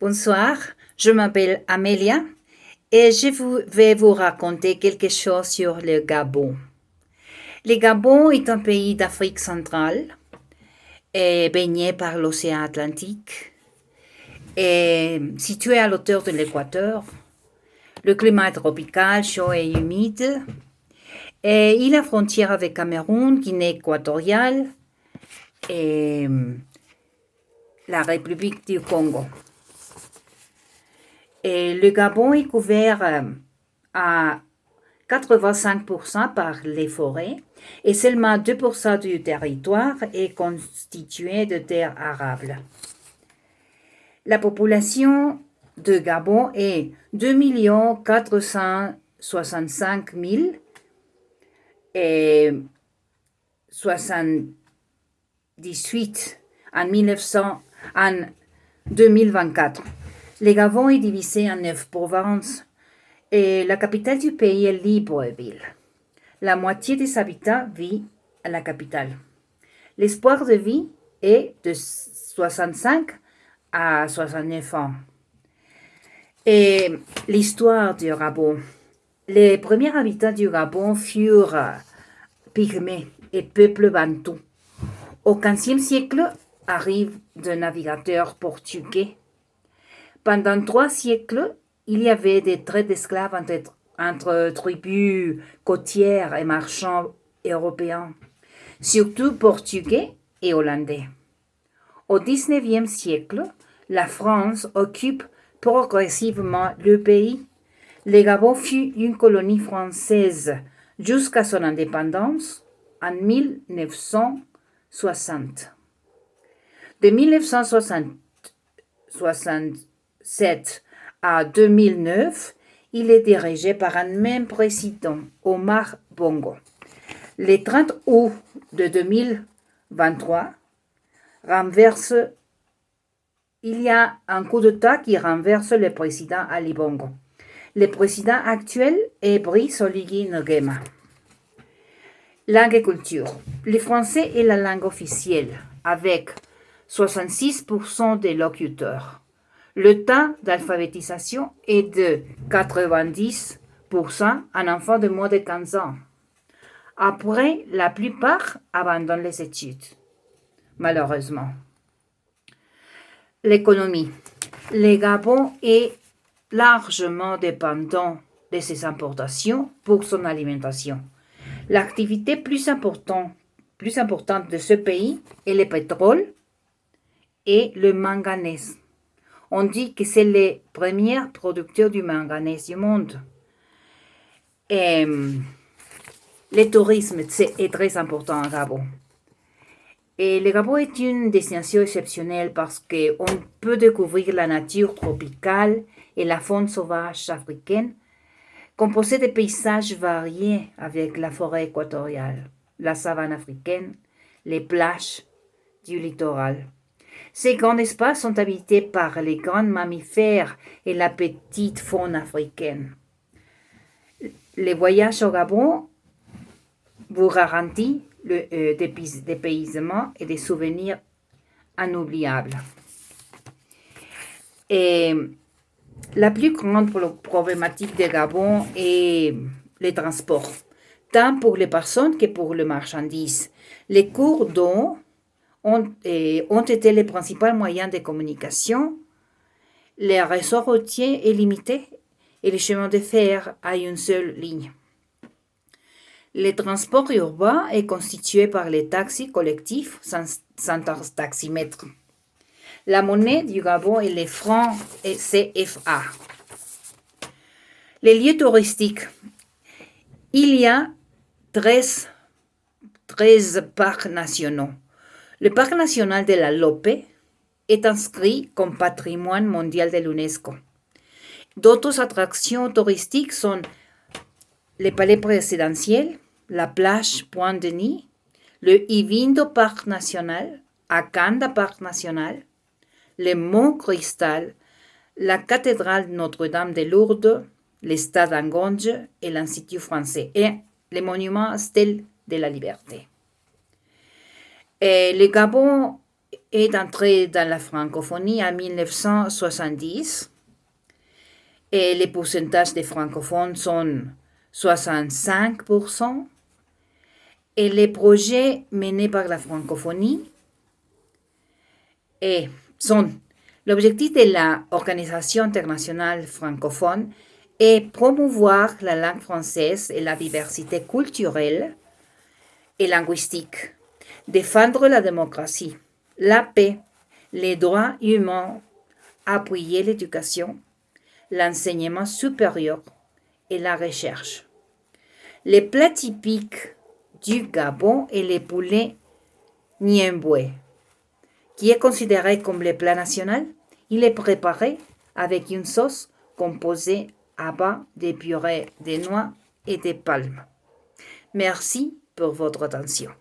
Bonsoir, je m'appelle Amélia et vais vous raconter quelque chose sur le Gabon. Le Gabon est un pays d'Afrique centrale et baigné par l'océan Atlantique et situé à l'auteur de l'équateur. Le climat est tropical, chaud et humide et il a frontière avec Cameroun, Guinée équatoriale et la République du Congo. Et le Gabon est couvert à 85% par les forêts et seulement 2% du territoire est constitué de terres arables. La population de Gabon est 2 465 000 et 78 en 2024. Le Gabon est divisé en 9 provinces et la capitale du pays est Libreville. La moitié des habitants vit à la capitale. L'espoir de vie est de 65 à 69 ans. Et l'histoire du Gabon. Les premiers habitants du Gabon furent pygmées et peuples bantous. Au XVe siècle arrive un navigateur portugais. Pendant 3 siècles, il y avait des traites d'esclaves entre tribus côtières et marchands européens, surtout portugais et hollandais. Au XIXe siècle, la France occupe progressivement le pays. Le Gabon fut une colonie française jusqu'à son indépendance en 1960. De 1967 à 2009, il est dirigé par un même président, Omar Bongo. Le 30 août de 2023, il y a un coup d'État qui renverse le président Ali Bongo. Le président actuel est Brice Oligui Nguema. Langue et culture. Le français est la langue officielle, avec 66% des locuteurs. Le temps d'alphabétisation est de 90% en enfants de moins de 15 ans. Après, la plupart abandonnent les études, malheureusement. L'économie. Le Gabon est largement dépendant de ses importations pour son alimentation. L'activité plus importante de ce pays est le pétrole et le manganèse. On dit que c'est le premier producteur du manganèse du monde. Et le tourisme est très important au Gabon. Et le Gabon est une destination exceptionnelle parce qu'on peut découvrir la nature tropicale et la faune sauvage africaine, composée de paysages variés avec la forêt équatoriale, la savane africaine, les plages du littoral. Ces grands espaces sont habités par les grands mammifères et la petite faune africaine. Les voyages au Gabon vous garantissent des dépaysements et des souvenirs inoubliables. Et la plus grande problématique du Gabon est les transports, tant pour les personnes que pour les marchandises. Les cours d'eau ont été les principaux moyens de communication. Le réseau routier est limité et le chemin de fer a une seule ligne. Le transport urbain est constitué par les taxis collectifs sans taximètre. La monnaie du Gabon est le franc CFA. Les lieux touristiques. Il y a 13 parcs nationaux. Le parc national de la Lope est inscrit comme patrimoine mondial de l'UNESCO. D'autres attractions touristiques sont le palais présidentiel, la plage Point-Denis, le Ivindo Parc National, Akanda Parc National, le Mont Cristal, la cathédrale Notre-Dame de Lourdes, le stade Angonge et l'Institut français et le monument Stèle de la Liberté. Et le Gabon est entré dans la francophonie en 1970 et les pourcentages des francophones sont 65%. Et les projets menés par la francophonie sont l'objectif de l'Organisation internationale francophone est promouvoir la langue française et la diversité culturelle et linguistique, défendre la démocratie, la paix, les droits humains, appuyer l'éducation, l'enseignement supérieur et la recherche. Les plats typiques du Gabon est le poulet niemboué, qui est considéré comme le plat national. Il est préparé avec une sauce composée à base de purée de noix et de palmes. Merci pour votre attention.